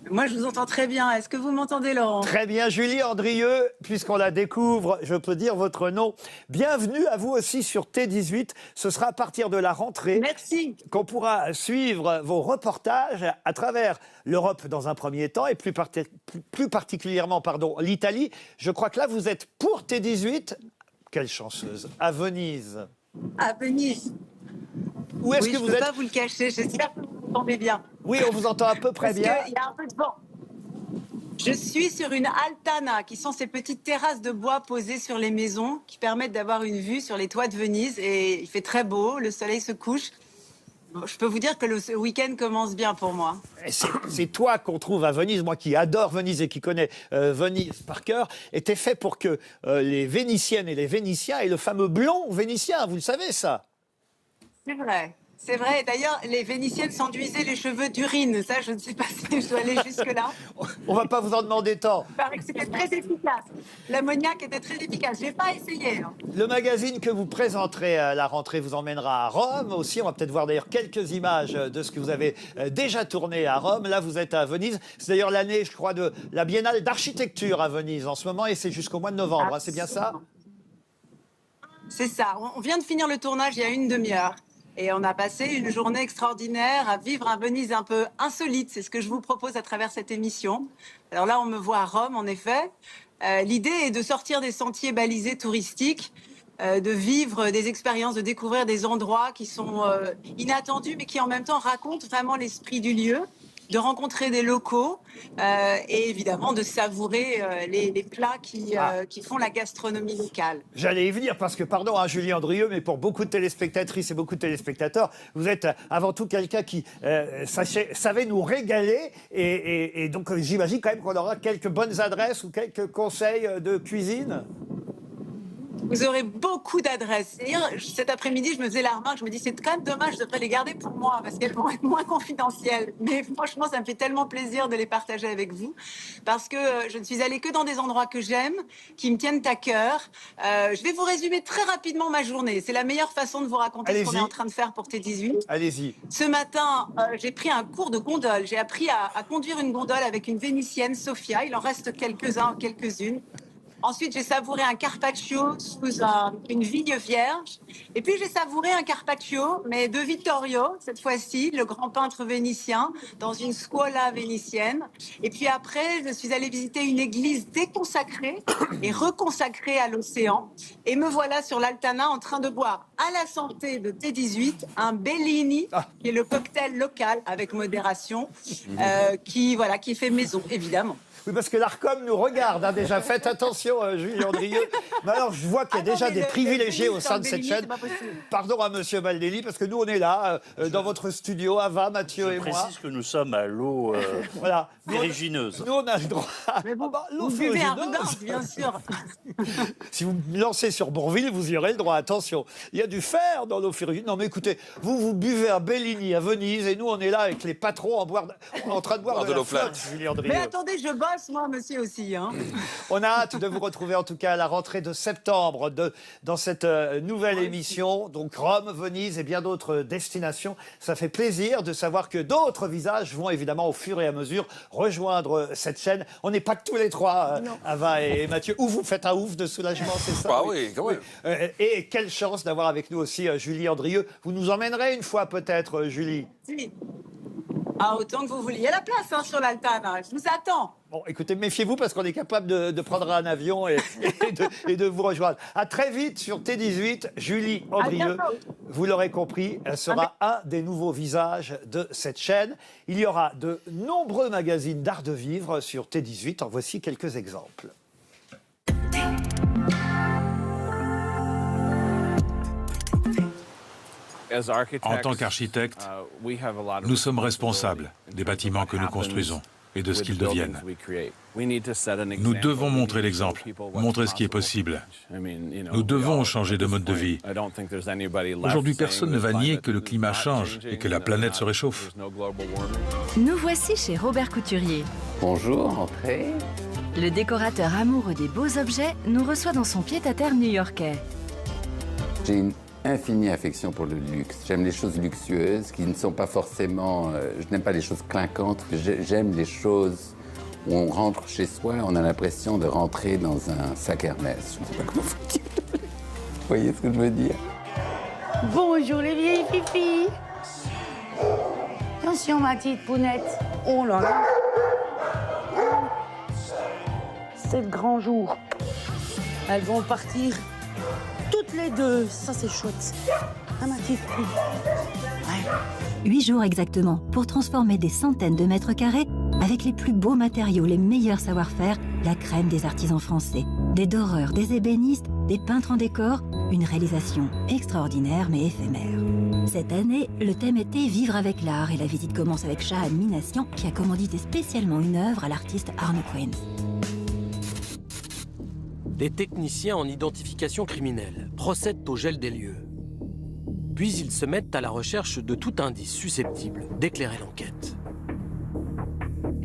Moi, je vous entends très bien. Est-ce que vous m'entendez, Laurent? Très bien, Julie Andrieux, puisqu'on la découvre, je peux dire votre nom. Bienvenue à vous aussi sur T18. Ce sera à partir de la rentrée Merci. qu'on pourra suivre vos reportages à travers l'Europe dans un premier temps et plus particulièrement l'Italie. Je crois que là, vous êtes pour T18. Quelle chanceuse. À Venise. À Venise. Où est-ce Oui, que je vous ne peux êtes? pas vous le cacher. J'espère que vous m'entendez bien. Oui, on vous entend à peu près Parce bien. qu'il y a un peu de vent. Je suis sur une altana, qui sont ces petites terrasses de bois posées sur les maisons, qui permettent d'avoir une vue sur les toits de Venise. Et il fait très beau, le soleil se couche. Bon, je peux vous dire que le week-end commence bien pour moi. C'est toi qu'on trouve à Venise, moi qui adore Venise et qui connais Venise par cœur, était fait pour que les Vénitiennes et les Vénitiens aient le fameux blond vénitien, vous le savez ça? C'est vrai. C'est vrai. D'ailleurs, les Vénitiennes s'enduisaient les cheveux d'urine. Ça, je ne sais pas si je dois aller jusque-là. On va pas vous en demander tant. Il paraît que c'était très efficace. L'ammoniac était très efficace. Je n'ai pas essayé. Hein. Le magazine que vous présenterez à la rentrée vous emmènera à Rome aussi. On va peut-être voir d'ailleurs quelques images de ce que vous avez déjà tourné à Rome. Là, vous êtes à Venise. C'est d'ailleurs l'année, je crois, de la Biennale d'architecture à Venise en ce moment et c'est jusqu'au mois de novembre. Hein, c'est bien ça? C'est ça. On vient de finir le tournage il y a une demi-heure. Et on a passé une journée extraordinaire à vivre un Venise un peu insolite. C'est ce que je vous propose à travers cette émission. Alors là, on me voit à Rome, en effet. L'idée est de sortir des sentiers balisés touristiques, de vivre des expériences, de découvrir des endroits qui sont inattendus, mais qui en même temps racontent vraiment l'esprit du lieu, de rencontrer des locaux et évidemment de savourer les plats qui font la gastronomie locale. J'allais y venir parce que, pardon, hein, Julie Andrieux, mais pour beaucoup de téléspectatrices et beaucoup de téléspectateurs, vous êtes avant tout quelqu'un qui savait nous régaler et donc j'imagine quand même qu'on aura quelques bonnes adresses ou quelques conseils de cuisine. Vous aurez beaucoup d'adresses. Cet après-midi, je me faisais la remarque, je me dis c'est quand même dommage, je devrais les garder pour moi parce qu'elles vont être moins confidentielles. Mais franchement, ça me fait tellement plaisir de les partager avec vous parce que je ne suis allée que dans des endroits que j'aime, qui me tiennent à cœur. Je vais vous résumer très rapidement ma journée. C'est la meilleure façon de vous raconter ce qu'on est en train de faire pour T18. Allez-y. Ce matin, j'ai pris un cours de gondole. J'ai appris à conduire une gondole avec une Vénitienne, Sofia. Il en reste quelques-uns, quelques-unes. Ensuite, j'ai savouré un carpaccio sous une vigne vierge. Et puis, j'ai savouré un carpaccio, mais de Vittorio, cette fois-ci, le grand peintre vénitien, dans une scuola vénitienne. Et puis après, je suis allée visiter une église déconsacrée et reconsacrée à l'océan. Et me voilà sur l'Altana en train de boire à la santé de T18 un Bellini, qui est le cocktail local avec modération, qui fait maison, évidemment. Oui, parce que l'ARCOM nous regarde, hein, déjà. Faites attention, Julie Andrieux. Mais alors, je vois qu'il y a déjà des privilégiés au sein de cette chaîne. Pardon à Monsieur Baldelli, parce que nous, on est là, dans votre studio, Ava, Mathieu et moi. Je précise que nous sommes à l'eau voilà. ferrugineuse. Nous, on a le droit. Mais vous buvez un regard, bien sûr. Si vous me lancez sur Bourville, vous y aurez le droit. Attention, il y a du fer dans l'eau ferrugineuse. Non, mais écoutez, vous buvez un Bellini à Venise et nous, on est là avec les patrons en train de boire de l'eau flotte, Julie Andrieux. Mais attendez, je bosse, moi, monsieur aussi. Hein. On a hâte de vous retrouver, en tout cas, à la rentrée de septembre, dans cette nouvelle émission. Donc, Rome, Venise et bien d'autres destinations. Ça fait plaisir de savoir que d'autres visages vont, évidemment, au fur et à mesure, rejoindre cette chaîne. On n'est pas que tous les trois, Ava et Mathieu. Ou vous faites un ouf de soulagement, c'est ça? Ah oui, quand même. Et quelle chance d'avoir avec nous aussi Julie Andrieux. Vous nous emmènerez une fois, peut-être, Julie? Si. Ah, autant que vous voulez. Il y a la place hein, sur l'Altana. Je vous attends. Bon, écoutez, méfiez-vous parce qu'on est capable de prendre un avion et de vous rejoindre. À très vite sur T18. Julie Andrieux, vous l'aurez compris, elle sera un des nouveaux visages de cette chaîne. Il y aura de nombreux magazines d'art de vivre sur T18. En voici quelques exemples. En tant qu'architectes, nous sommes responsables des bâtiments que nous construisons et de ce qu'ils deviennent. Nous devons montrer l'exemple, montrer ce qui est possible. Nous devons changer de mode de vie. Aujourd'hui, personne ne va nier que le climat change et que la planète se réchauffe. Nous voici chez Robert Couturier. Bonjour, entrez. Le décorateur amoureux des beaux objets nous reçoit dans son pied-à-terre new-yorkais. J'ai une infinie affection pour le luxe. J'aime les choses luxueuses qui ne sont pas forcément... je n'aime pas les choses clinquantes. J'aime les choses où on rentre chez soi, on a l'impression de rentrer dans un sac Hermès. Je ne sais pas comment vous dire. Vous voyez ce que je veux dire? Bonjour les vieilles filles. Attention ma petite pounette. Oh là là. C'est le grand jour. Elles vont partir toutes les deux. Ça c'est chouette. Ah ma petite fille. Ouais. 8 jours exactement pour transformer des centaines de mètres carrés avec les plus beaux matériaux, les meilleurs savoir-faire, la crème des artisans français. Des doreurs, des ébénistes, des peintres en décor, une réalisation extraordinaire mais éphémère. Cette année, le thème était Vivre avec l'art et la visite commence avec Shahan Minassian qui a commandité spécialement une œuvre à l'artiste Arno Quinn. Des techniciens en identification criminelle procèdent au gel des lieux. Puis ils se mettent à la recherche de tout indice susceptible d'éclairer l'enquête.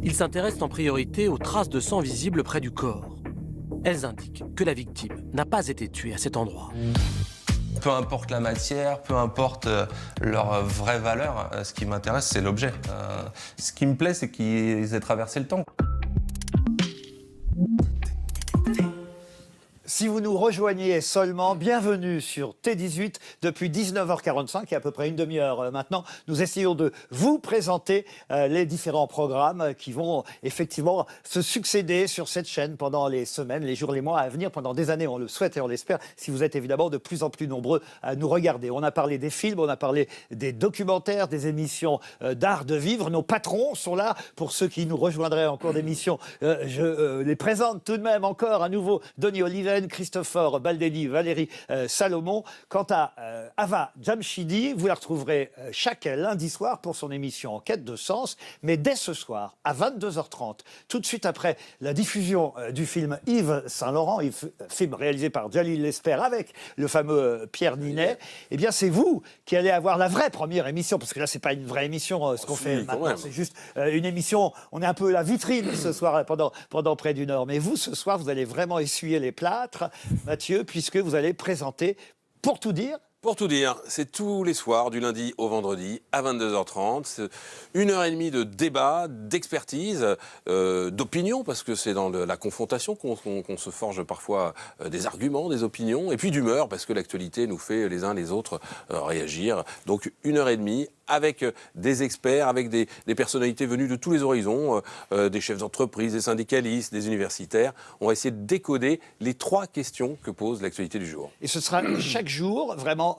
Ils s'intéressent en priorité aux traces de sang visibles près du corps. Elles indiquent que la victime n'a pas été tuée à cet endroit. Peu importe la matière, peu importe leur vraie valeur, ce qui m'intéresse, c'est l'objet. Ce qui me plaît, c'est qu'ils aient traversé le temps. Si vous nous rejoignez seulement, bienvenue sur T18 depuis 19h45 et à peu près une demi-heure maintenant. Nous essayons de vous présenter les différents programmes qui vont effectivement se succéder sur cette chaîne pendant les semaines, les jours, les mois à venir, pendant des années. On le souhaite et on l'espère, si vous êtes évidemment de plus en plus nombreux à nous regarder. On a parlé des films, on a parlé des documentaires, des émissions d'art de vivre. Nos patrons sont là. Pour ceux qui nous rejoindraient en cours d'émission, je les présente tout de même encore à nouveau. Denis Oliven, Christopher Baldelli, Valérie Salomon. Quant à Ava Jamshidi, vous la retrouverez chaque lundi soir pour son émission En quête de sens. Mais dès ce soir, à 22h30, tout de suite après la diffusion du film Yves Saint-Laurent, film réalisé par Jalil Lesper avec le fameux Pierre Ninet, eh bien c'est vous qui allez avoir la vraie première émission, parce que là c'est pas une vraie émission ce qu'on fait maintenant, c'est juste une émission, on est un peu la vitrine ce soir pendant près d'une heure. Mais vous, ce soir, vous allez vraiment essuyer les plâtres, Mathieu, puisque vous allez présenter, pour tout dire, c'est tous les soirs, du lundi au vendredi, à 22h30. C'est 1h30 de débat, d'expertise, d'opinion, parce que c'est dans la confrontation qu'on se forge parfois des arguments, des opinions, et puis d'humeur, parce que l'actualité nous fait les uns les autres réagir. Donc 1h30 avec des experts, avec des personnalités venues de tous les horizons, des chefs d'entreprise, des syndicalistes, des universitaires. On va essayer de décoder les 3 questions que pose l'actualité du jour. Et ce sera chaque jour, vraiment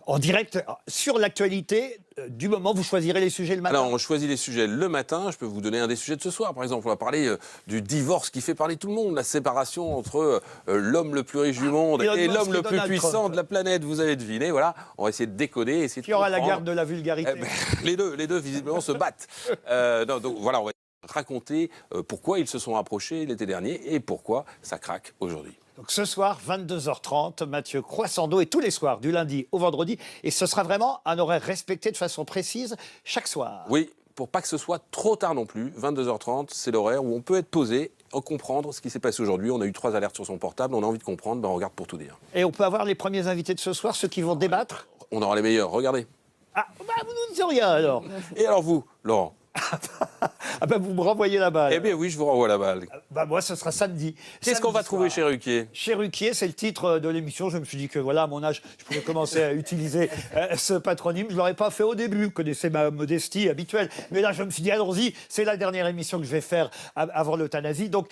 en direct, sur l'actualité du moment. Vous choisirez les sujets le matin. Alors, on choisit les sujets le matin. Je peux vous donner un des sujets de ce soir. Par exemple, on va parler du divorce qui fait parler tout le monde, la séparation entre l'homme le plus riche du monde et l'homme le plus puissant de la planète. Vous avez deviné, voilà. On va essayer de décoder. Essayer Qui aura la garde de la vulgarité. Les deux, visiblement, se battent. Donc voilà, on va raconter pourquoi ils se sont approchés l'été dernier et pourquoi ça craque aujourd'hui. Donc ce soir, 22h30, Mathieu Croissando, et tous les soirs, du lundi au vendredi. Et ce sera vraiment un horaire respecté de façon précise chaque soir. Oui, pour pas que ce soit trop tard non plus. 22h30, c'est l'horaire où on peut être posé, comprendre ce qui s'est passé aujourd'hui. On a eu 3 alertes sur son portable, on a envie de comprendre, on regarde pour tout dire. Et on peut avoir les premiers invités de ce soir, ceux qui vont débattre. On aura les meilleurs, regardez. Ah, bah vous nous dites rien alors. Et alors vous, Laurent? Ah ben vous me renvoyez la balle. Eh bien oui, je vous renvoie la balle. Bah moi, ce sera samedi. Qu'est-ce qu'on va trouver chez Ruquier? Chez Ruquier, c'est le titre de l'émission. Je me suis dit que voilà, à mon âge, je pouvais commencer à utiliser ce patronyme. Je ne l'aurais pas fait au début. Vous connaissez ma modestie habituelle. Mais là, je me suis dit, allons-y. C'est la dernière émission que je vais faire avant l'euthanasie. Donc,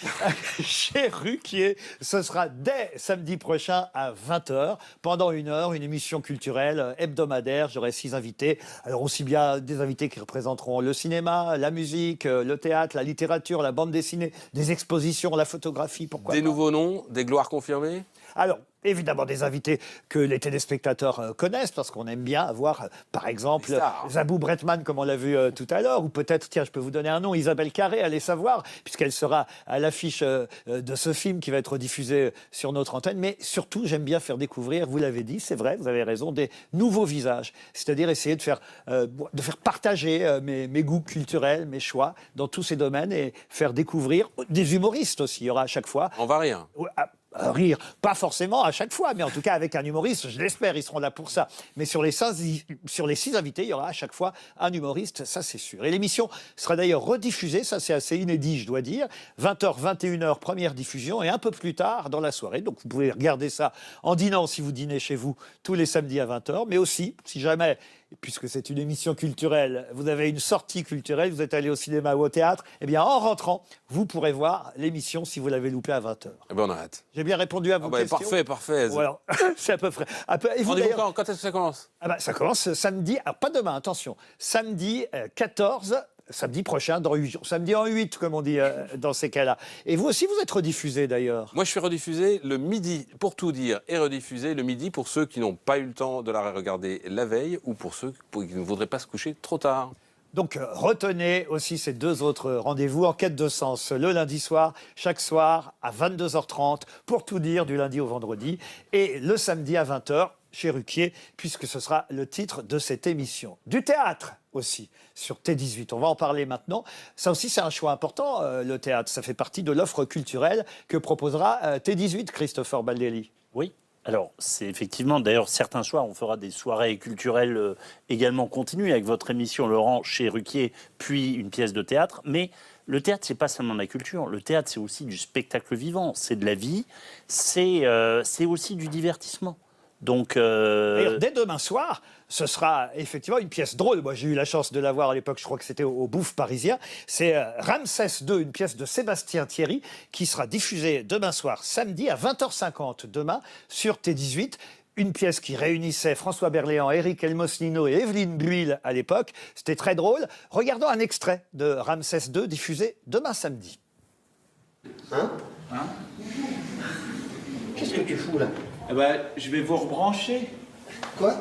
chez Ruquier, ce sera dès samedi prochain à 20h. Pendant 1 heure, une émission culturelle hebdomadaire. J'aurai 6 invités. Alors, aussi bien des invités qui représenteront le cinéma, la musique, le théâtre, la littérature, la bande dessinée, des expositions, la photographie, pourquoi pas. Des nouveaux noms, des gloires confirmées? Alors, évidemment, des invités que les téléspectateurs connaissent, parce qu'on aime bien avoir, par exemple, Zabou Bretman, comme on l'a vu tout à l'heure, ou peut-être, tiens, je peux vous donner un nom, Isabelle Carré, allez savoir, puisqu'elle sera à l'affiche de ce film qui va être diffusé sur notre antenne. Mais surtout, j'aime bien faire découvrir, vous l'avez dit, c'est vrai, vous avez raison, des nouveaux visages. C'est-à-dire essayer de faire partager mes goûts culturels, mes choix dans tous ces domaines et faire découvrir des humoristes aussi. Il y aura à chaque fois. On va rire. rire, pas forcément à chaque fois, mais en tout cas avec un humoriste, je l'espère, ils seront là pour ça. Mais sur les 6 invités, il y aura à chaque fois un humoriste, ça c'est sûr. Et l'émission sera d'ailleurs rediffusée, ça c'est assez inédit, je dois dire, 20h, 21h, première diffusion, et un peu plus tard dans la soirée. Donc vous pouvez regarder ça en dînant si vous dînez chez vous tous les samedis à 20h, mais aussi, si jamais, puisque c'est une émission culturelle, vous avez une sortie culturelle, vous êtes allé au cinéma ou au théâtre, eh bien en rentrant, vous pourrez voir l'émission si vous l'avez loupé à 20h. Eh ben on a hâte. J'ai bien répondu à vos questions. Parfait. Voilà, c'est à peu près. Et vous, Rendez-vous quand est-ce que ça commence? Ça commence samedi, alors pas demain, attention, samedi 14, samedi prochain, dans 8 jours. Samedi en 8, comme on dit dans ces cas-là. Et vous aussi, vous êtes rediffusé d'ailleurs. Moi, je suis rediffusé le midi, pour tout dire, et rediffusé le midi pour ceux qui n'ont pas eu le temps de la regarder la veille ou pour ceux qui ne voudraient pas se coucher trop tard. Donc retenez aussi ces 2 autres rendez-vous en quête de sens. Le lundi soir, chaque soir à 22h30, pour tout dire, du lundi au vendredi. Et le samedi à 20h, chez Ruquier, puisque ce sera le titre de cette émission. Du théâtre aussi, sur T18. On va en parler maintenant. Ça aussi, c'est un choix important, le théâtre. Ça fait partie de l'offre culturelle que proposera T18, Christopher Baldelli. Oui. Alors, c'est effectivement, d'ailleurs, certains soirs, on fera des soirées culturelles également continues avec votre émission, Laurent, chez Ruquier, puis une pièce de théâtre. Mais le théâtre, c'est pas seulement de la culture. Le théâtre, c'est aussi du spectacle vivant. C'est de la vie. C'est aussi du divertissement. Donc, dès demain soir, ce sera effectivement une pièce drôle. Moi, j'ai eu la chance de la voir à l'époque, je crois que c'était au Bouffe parisien. C'est Ramsès II, une pièce de Sébastien Thierry, qui sera diffusée demain soir, samedi, à 20h50, demain, sur T18. Une pièce qui réunissait François Berléand, Éric Elmosnino et Evelyne Buil à l'époque. C'était très drôle. Regardons un extrait de Ramsès II, diffusé demain samedi. Hein? Qu'est-ce que tu fous là? Eh ben, je vais vous rebrancher. Quoi?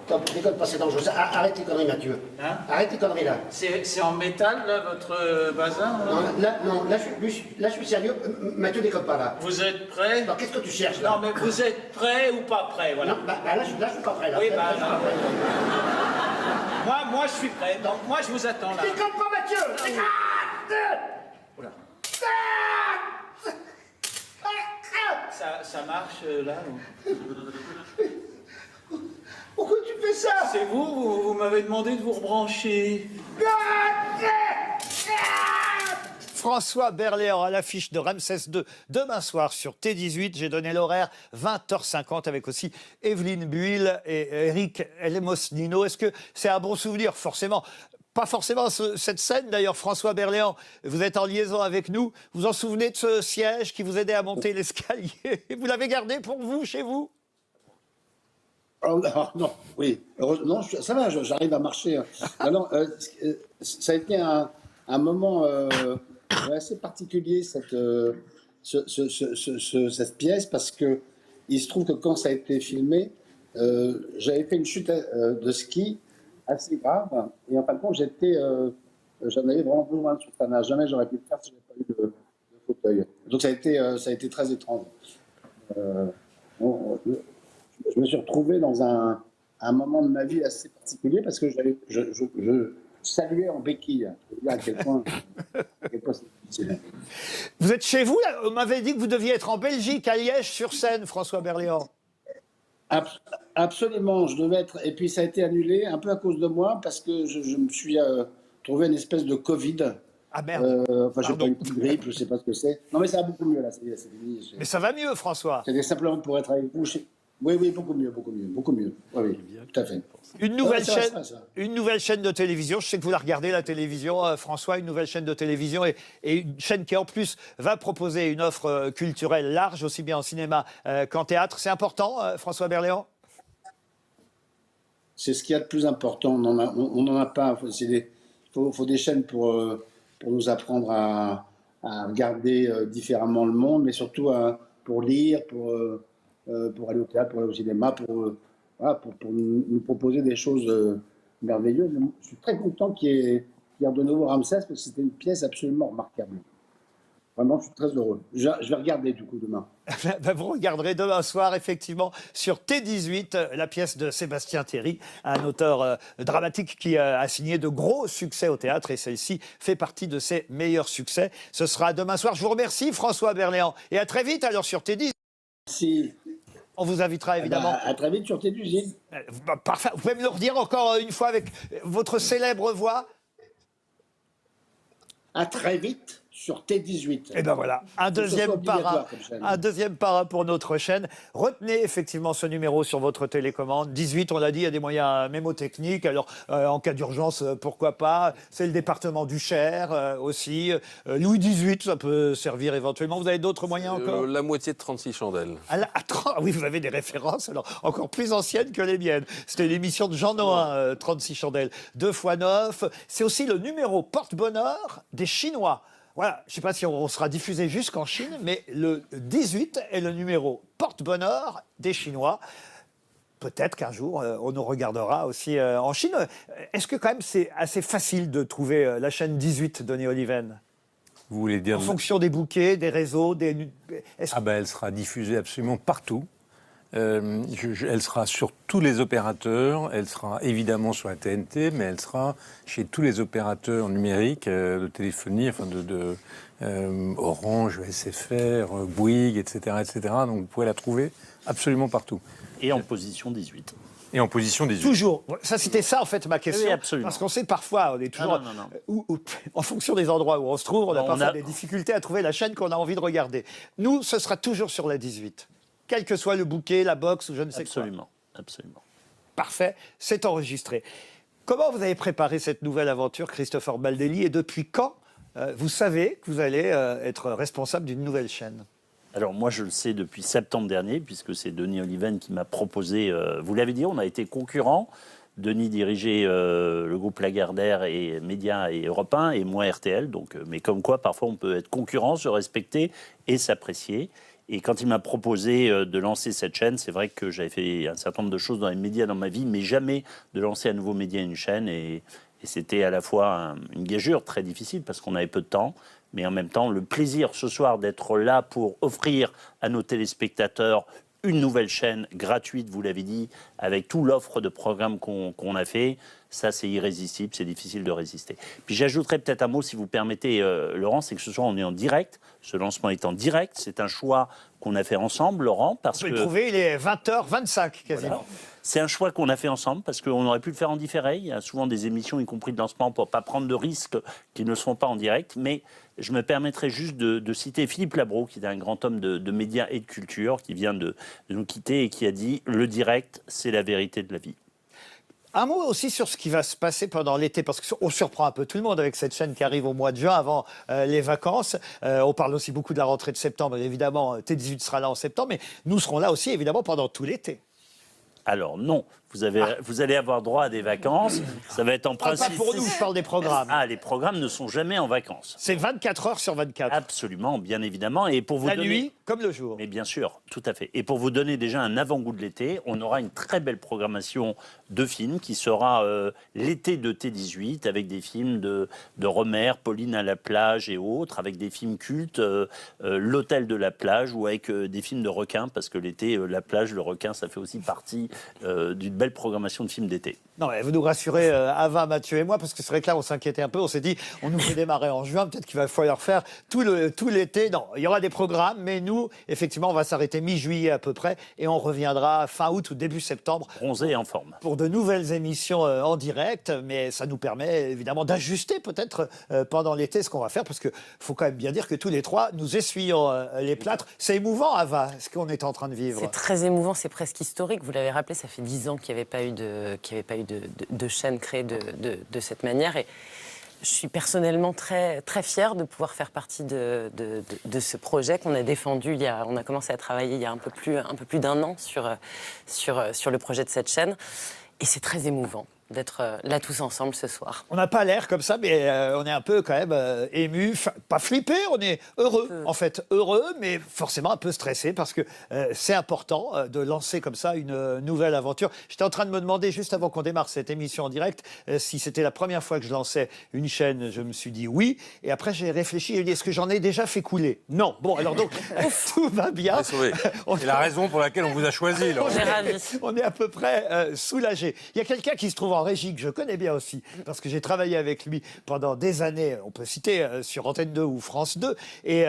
T'en déconne pas, c'est dangereux. Arrête tes conneries, Mathieu. Hein? Arrête tes conneries, là. C'est en métal, là, votre bazin? Là? Non, là, je suis sérieux. Mathieu, déconne pas, là. Vous êtes prêts? Non, qu'est-ce que tu cherches, là? Non, mais vous êtes prêts ou pas prêts, voilà. Non, là, je suis pas prêt, là. Oui, Là, je suis pas prêt. moi, je suis prêt. Donc, moi, je vous attends, là. Déconne pas, Mathieu! Oula. Ça marche, là? Pourquoi tu fais ça? C'est vous m'avez demandé de vous rebrancher. François Berléand à l'affiche de Ramsès II demain soir sur T18. J'ai donné l'horaire 20h50 avec aussi Evelyne Buil et Éric Elmosnino. Est-ce que c'est un bon souvenir? Forcément. Pas forcément cette scène, d'ailleurs, François Berléand, vous êtes en liaison avec nous. Vous en souvenez de ce siège qui vous aidait à monter l'escalier? Vous l'avez gardé pour vous, chez vous? Non, oui. Non, ça va, j'arrive à marcher. Non, ça a été un moment assez particulier, cette pièce, parce que il se trouve que quand ça a été filmé, j'avais fait une chute de ski assez grave, et en fin de compte, j'en avais vraiment besoin sur ça. Jamais j'aurais pu le faire si je n'avais pas eu de fauteuil. Donc ça a été très étrange. Je me suis retrouvé dans un moment de ma vie assez particulier parce que je saluais en béquille. Je veux dire à quel point c'est difficile. Vous êtes chez vous, là? On m'avait dit que vous deviez être en Belgique, à Liège-sur-Seine, François Berléand. Absolument, je devais être. Et puis ça a été annulé un peu à cause de moi parce que je me suis trouvé une espèce de Covid. Ah merde. Enfin, j'ai pas eu de grippe, je sais pas ce que c'est. Non, mais ça va beaucoup mieux là. C'est fini. Mais ça va mieux, François. C'était simplement pour être avec vous. Oui, beaucoup mieux. Oui, tout à fait. Une nouvelle chaîne de télévision. Je sais que vous la regardez, la télévision, François, une nouvelle chaîne de télévision et une chaîne qui, en plus, va proposer une offre culturelle large, aussi bien en cinéma qu'en théâtre. C'est important, François C'est ce qu'il y a de plus important. On n'en a pas. Il faut des chaînes pour nous apprendre à regarder différemment le monde, mais surtout pour lire, pour aller au théâtre, pour aller au cinéma, pour nous proposer des choses merveilleuses. Je suis très content qu'il y ait de nouveau Ramsès, parce que c'était une pièce absolument remarquable. Vraiment, je suis très heureux. Je vais regarder du coup demain. Vous regarderez demain soir, effectivement, sur T18, la pièce de Sébastien Thierry, un auteur dramatique qui a signé de gros succès au théâtre, et celle-ci fait partie de ses meilleurs succès. Ce sera demain soir. Je vous remercie, François Berléand, et à très vite alors sur T18. Si. On vous invitera évidemment. À très vite sur Télévision. Parfait. Vous pouvez me le redire encore une fois avec votre célèbre voix? À très vite sur T18. Et ben voilà, un deuxième parrain pour notre chaîne. Retenez effectivement ce numéro sur votre télécommande. 18, on l'a dit, il y a des moyens mémotechniques. Alors, en cas d'urgence, pourquoi pas. C'est le département du Cher aussi. Louis XVIII, ça peut servir éventuellement. Vous avez d'autres moyens encore? La moitié de 36 chandelles. Oui, vous avez des références, alors encore plus anciennes que les miennes. C'était l'émission de Jean Noin, 36 chandelles. 2 x 9. C'est aussi le numéro porte-bonheur des Chinois. Voilà, je ne sais pas si on sera diffusé jusqu'en Chine, mais le 18 est le numéro porte-bonheur des Chinois. Peut-être qu'un jour, on nous regardera aussi en Chine. Est-ce que quand même c'est assez facile de trouver la chaîne 18, Denis Oliven? Vous voulez dire... En fonction des bouquets, des réseaux, des... elle sera diffusée absolument partout. Elle sera sur tous les opérateurs, elle sera évidemment sur la TNT, mais elle sera chez tous les opérateurs numériques de téléphonie, enfin Orange, SFR, Bouygues, etc., etc. Donc vous pouvez la trouver absolument partout. Et en position 18. Et en position 18. Toujours. Ça, c'était ça, en fait, ma question. Oui, absolument. Parce qu'on sait parfois, on est toujours... en fonction des endroits où on se trouve, on a parfois des difficultés à trouver la chaîne qu'on a envie de regarder. Nous, ce sera toujours sur la 18. Quel que soit le bouquet, la box ou je ne sais quoi. Absolument. Parfait, c'est enregistré. Comment vous avez préparé cette nouvelle aventure, Christopher Baldelli, et depuis quand vous savez que vous allez être responsable d'une nouvelle chaîne? Alors moi, je le sais depuis septembre dernier, puisque c'est Denis Oliven qui m'a proposé... vous l'avez dit, on a été concurrents. Denis dirigeait le groupe Lagardère et Média et Europe 1, et moi RTL. Donc, mais comme quoi, parfois, on peut être concurrent, se respecter et s'apprécier. Et quand il m'a proposé de lancer cette chaîne, c'est vrai que j'avais fait un certain nombre de choses dans les médias dans ma vie, mais jamais de lancer un nouveau média, une chaîne. Et c'était à la fois une gageure très difficile parce qu'on avait peu de temps, mais en même temps, le plaisir ce soir d'être là pour offrir à nos téléspectateurs une nouvelle chaîne gratuite, vous l'avez dit, avec toute l'offre de programmes qu'on a fait, ça c'est irrésistible, c'est difficile de résister. Puis j'ajouterais peut-être un mot, si vous permettez, Laurent, c'est que ce soir on est en direct, ce lancement est en direct, c'est un choix qu'on a fait ensemble, Laurent, parce que... Vous pouvez le trouver, il est 20h25 quasiment. Voilà. C'est un choix qu'on a fait ensemble, parce qu'on aurait pu le faire en différé. Il y a souvent des émissions, y compris de lancement, pour ne pas prendre de risques qui ne seront pas en direct, mais je me permettrai juste de citer Philippe Labro, qui est un grand homme de médias et de culture, qui vient de nous quitter et qui a dit « Le direct, c'est la vérité de la vie ». Un mot aussi sur ce qui va se passer pendant l'été, parce qu'on surprend un peu tout le monde avec cette chaîne qui arrive au mois de juin, avant les vacances. On parle aussi beaucoup de la rentrée de septembre, évidemment, T18 sera là en septembre, mais nous serons là aussi, évidemment, pendant tout l'été. Alors non, vous allez avoir droit à des vacances, ça va être en principe... Pas pour nous, je parle des programmes. Ah, les programmes ne sont jamais en vacances. C'est 24 heures sur 24. Absolument, bien évidemment. Et pour vous la nuit comme le jour. Mais bien sûr, tout à fait. Et pour vous donner déjà un avant-goût de l'été, on aura une très belle programmation de films qui sera l'été de T18, avec des films de Romer, Pauline à la plage et autres, avec des films cultes, L'Hôtel de la plage, ou avec des films de requins, parce que l'été, la plage, le requin, ça fait aussi partie d'une belle programmation de films d'été. Non, mais vous nous rassurez, Ava, Mathieu et moi, parce que c'est vrai que là, on s'inquiétait un peu. On s'est dit, on nous fait démarrer en juin, peut-être qu'il va falloir faire tout l'été. Non, il y aura des programmes, mais nous, effectivement, on va s'arrêter mi-juillet à peu près, et on reviendra fin août ou début septembre. Bronzé et en forme. Pour de nouvelles émissions en direct, mais ça nous permet évidemment d'ajuster peut-être pendant l'été ce qu'on va faire, parce qu'il faut quand même bien dire que tous les trois, nous essuyons les plâtres. C'est émouvant, Ava, ce qu'on est en train de vivre. C'est très émouvant, c'est presque historique. Vous l'avez rappelé, ça fait 10 ans qu'il n'y avait pas eu de chaîne créée de cette manière. Et je suis personnellement très, très fière de pouvoir faire partie de ce projet qu'on a défendu. On a commencé à travailler il y a un peu plus d'un an sur le projet de cette chaîne. Et c'est très émouvant d'être là tous ensemble ce soir. On n'a pas l'air comme ça, mais on est un peu quand même ému, pas flippé, on est heureux, en fait, heureux, mais forcément un peu stressé, parce que c'est important de lancer comme ça une nouvelle aventure. J'étais en train de me demander, juste avant qu'on démarre cette émission en direct, si c'était la première fois que je lançais une chaîne. Je me suis dit oui, et après j'ai réfléchi, est-ce que j'en ai déjà fait couler? Non. Bon, alors donc, tout va bien. C'est la raison pour laquelle on vous a choisi. On est à peu près soulagé. Il y a quelqu'un qui se trouve en régie, que je connais bien aussi, parce que j'ai travaillé avec lui pendant des années, on peut citer sur Antenne 2 ou France 2, et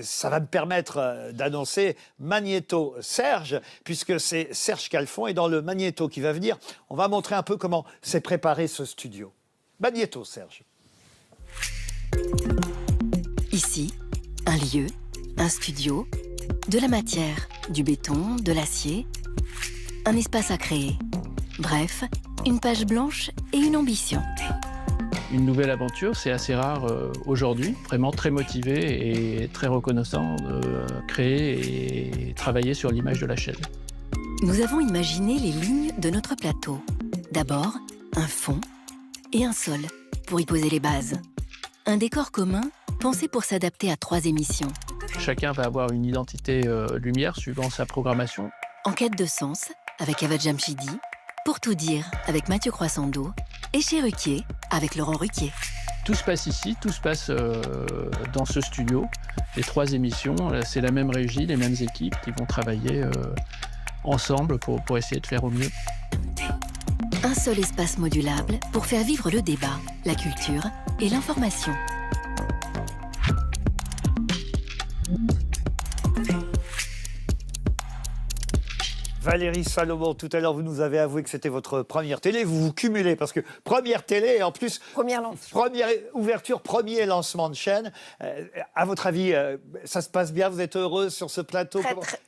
ça va me permettre d'annoncer Magnéto Serge, puisque c'est Serge Calfon, et dans le Magnéto qui va venir, on va montrer un peu comment s'est préparé ce studio. Magnéto Serge. Ici, un lieu, un studio, de la matière, du béton, de l'acier, un espace à créer. Bref, une page blanche et une ambition. Une nouvelle aventure, c'est assez rare aujourd'hui, vraiment très motivé et très reconnaissant de créer et travailler sur l'image de la chaîne. Nous avons imaginé les lignes de notre plateau. D'abord, un fond et un sol pour y poser les bases. Un décor commun pensé pour s'adapter à 3 émissions. Chacun va avoir une identité lumière suivant sa programmation. En quête de sens, avec Ava Jamshidi, Pour tout dire, avec Mathieu Croissando, et chez Ruquier, avec Laurent Ruquier. Tout se passe ici, tout se passe dans ce studio. Les 3 émissions, c'est la même régie, les mêmes équipes qui vont travailler ensemble pour essayer de faire au mieux. Un seul espace modulable pour faire vivre le débat, la culture et l'information. Valérie Salomon, tout à l'heure, vous nous avez avoué que c'était votre première télé. Vous vous cumulez parce que première télé et en plus... Première ouverture, premier lancement de chaîne. À votre avis, ça se passe bien? Vous êtes heureuse sur ce plateau?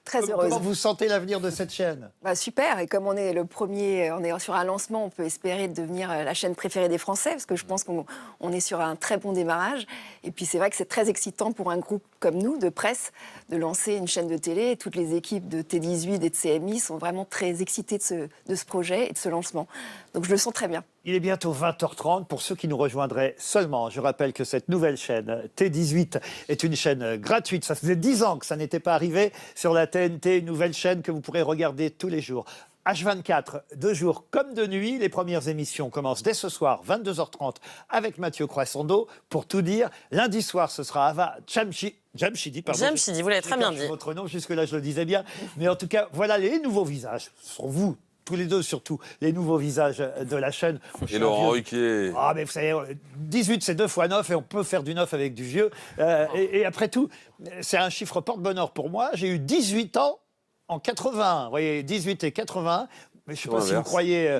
Très heureuse. Comment vous sentez l'avenir de cette chaîne? Super. Et comme on est le premier, on est sur un lancement, on peut espérer devenir la chaîne préférée des Français parce que je pense qu'on est sur un très bon démarrage. Et puis c'est vrai que c'est très excitant pour un groupe comme nous, de presse, de lancer une chaîne de télé. Et toutes les équipes de T18 et de CMI sont vraiment très excités de ce projet et de ce lancement. Donc je le sens très bien. Il est bientôt 20h30 pour ceux qui nous rejoindraient seulement. Je rappelle que cette nouvelle chaîne T18 est une chaîne gratuite. Ça faisait 10 ans que ça n'était pas arrivé sur la TNT, une nouvelle chaîne que vous pourrez regarder tous les jours. H24, de jour comme de nuit. Les premières émissions commencent dès ce soir, 22h30, avec Mathieu Croissando. Pour tout dire, lundi soir, ce sera Ava Jamshidi, pardon. Jamshidi, vous l'avez très bien dit. Votre nom, jusque-là, je le disais bien. Mais en tout cas, voilà les nouveaux visages. Ce sont vous, tous les deux surtout, les nouveaux visages de la chaîne. Et Laurent Ruquier. Ah, mais vous savez, 18, c'est 2 fois 9, et on peut faire du 9 avec du vieux. Et après tout, c'est un chiffre porte-bonheur pour moi. J'ai eu 18 ans en 81. Vous voyez, 18 et 81. Mais je ne sais pas si vous croyez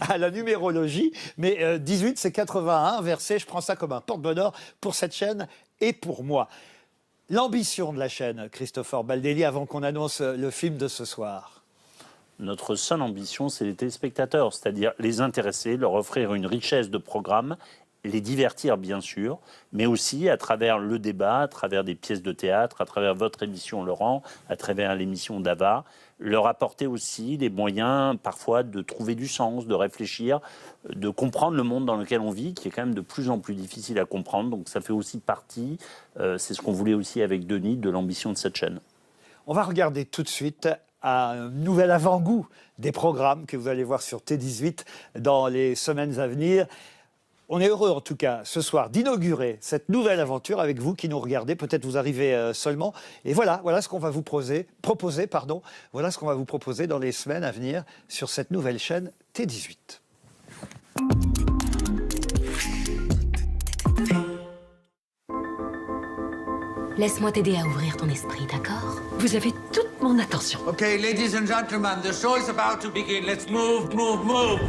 à la numérologie, mais 18, c'est 81 inversé. Je prends ça comme un porte-bonheur pour cette chaîne et pour moi. L'ambition de la chaîne, Christopher Baldelli, avant qu'on annonce le film de ce soir. Notre seule ambition, c'est les téléspectateurs, c'est-à-dire les intéresser, leur offrir une richesse de programmes, les divertir bien sûr, mais aussi à travers le débat, à travers des pièces de théâtre, à travers votre émission Laurent, à travers l'émission d'Ava, leur apporter aussi les moyens parfois de trouver du sens, de réfléchir, de comprendre le monde dans lequel on vit, qui est quand même de plus en plus difficile à comprendre. Donc ça fait aussi partie, c'est ce qu'on voulait aussi avec Denis, de l'ambition de cette chaîne. On va regarder tout de suite un nouvel avant-goût des programmes que vous allez voir sur T18 dans les semaines à venir. On est heureux en tout cas ce soir d'inaugurer cette nouvelle aventure avec vous qui nous regardez. Peut-être vous arrivez seulement. Et voilà ce qu'on va vous proposer. Voilà ce qu'on va vous proposer dans les semaines à venir sur cette nouvelle chaîne T18. Laisse-moi t'aider à ouvrir ton esprit, d'accord? Vous avez toute mon attention. Okay, ladies and gentlemen, the show is about to begin. Let's move, move, move.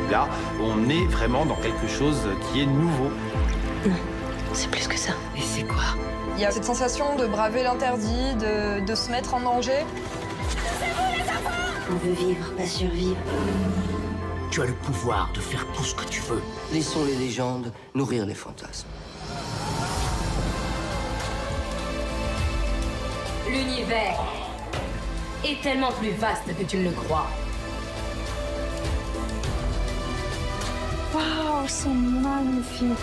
Là, on est vraiment dans quelque chose qui est nouveau. Non, c'est plus que ça. Et c'est quoi? Il y a cette sensation de braver l'interdit, de se mettre en danger. On veut vivre, pas survivre. Tu as le pouvoir de faire tout ce que tu veux. Laissons les légendes nourrir les fantasmes. L'univers est tellement plus vaste que tu ne le crois. Waouh, c'est magnifique.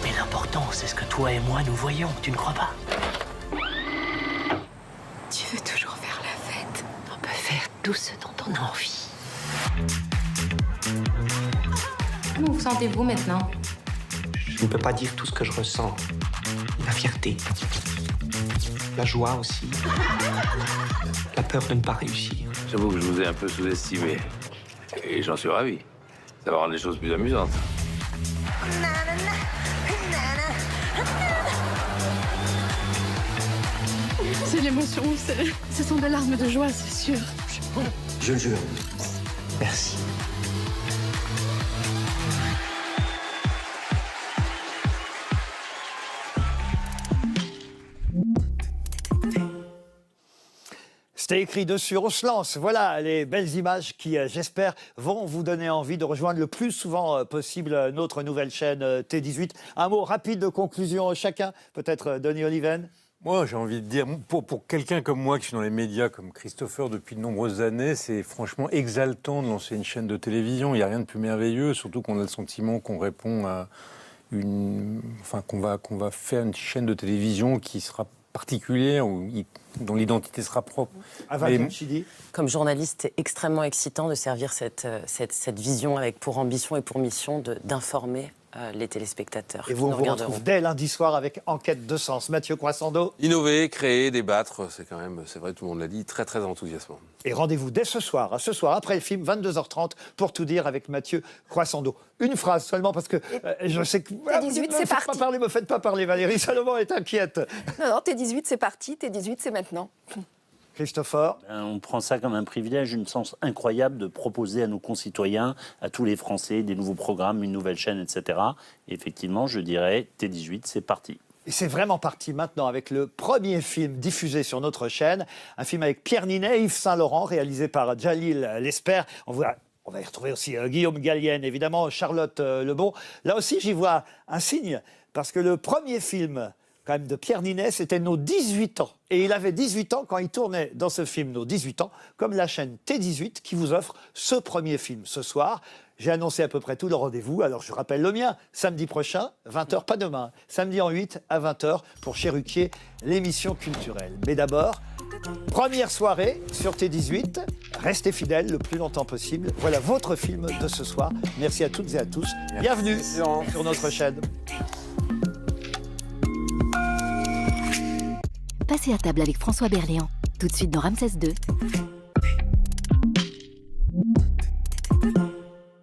Mais l'important, c'est ce que toi et moi nous voyons, tu ne crois pas? Tu veux toujours faire la fête. On peut faire tout ce dont on a envie. Comment vous sentez-vous maintenant? Je ne peux pas dire tout ce que je ressens. La fierté. La joie aussi. La peur de ne pas réussir. J'avoue que je vous ai un peu sous-estimé. Et j'en suis ravi. Ça va rendre les choses plus amusantes. C'est l'émotion, ce sont des larmes de joie, c'est sûr. Je le jure. Merci. C'était écrit dessus, on se lance. Voilà les belles images qui, j'espère, vont vous donner envie de rejoindre le plus souvent possible notre nouvelle chaîne T18. Un mot rapide de conclusion chacun, peut-être Denis Oliven. Moi, j'ai envie de dire, pour quelqu'un comme moi qui suis dans les médias, comme Christopher depuis de nombreuses années, c'est franchement exaltant de lancer une chaîne de télévision. Il n'y a rien de plus merveilleux, surtout qu'on a le sentiment qu'on répond à qu'on va faire une chaîne de télévision qui sera particulière, dont l'identité sera propre. Comme journaliste, c'est extrêmement excitant de servir cette vision avec pour ambition et pour mission d'informer les téléspectateurs. Et vous, on vous retrouve dès lundi soir avec Enquête de sens. Mathieu Croissando. Innover, créer, débattre, c'est vrai, tout le monde l'a dit, très très enthousiasmant. Et rendez-vous dès ce soir, après le film, 22h30, pour tout dire avec Mathieu Croissando. Une phrase seulement, parce que je sais que... T18, c'est parti. Ne me faites pas parler, Valérie Salomon est inquiète. Non, T18, c'est parti, T18, c'est maintenant. Christopher. On prend ça comme un privilège, une chance incroyable de proposer à nos concitoyens, à tous les Français, des nouveaux programmes, une nouvelle chaîne, etc. Et effectivement, je dirais, T18, c'est parti. Et c'est vraiment parti maintenant avec le premier film diffusé sur notre chaîne, un film avec Pierre Ninet, Yves Saint-Laurent, réalisé par Djalil Lesper. On va y retrouver aussi Guillaume Gallienne, évidemment, Charlotte Lebon. Là aussi, j'y vois un signe, parce que le premier film quand même de Pierre Ninet, c'était Nos 18 ans. Et il avait 18 ans quand il tournait dans ce film Nos 18 ans, comme la chaîne T18 qui vous offre ce premier film ce soir. J'ai annoncé à peu près tout le rendez-vous, alors je rappelle le mien, samedi prochain, 20h, pas demain, samedi en 8 à 20h pour Chez Ruquier, l'émission culturelle. Mais d'abord, première soirée sur T18, restez fidèles le plus longtemps possible. Voilà votre film de ce soir. Merci à toutes et à tous. Bienvenue sur notre chaîne. Passez à table avec François Berléand, tout de suite dans Ramsès II.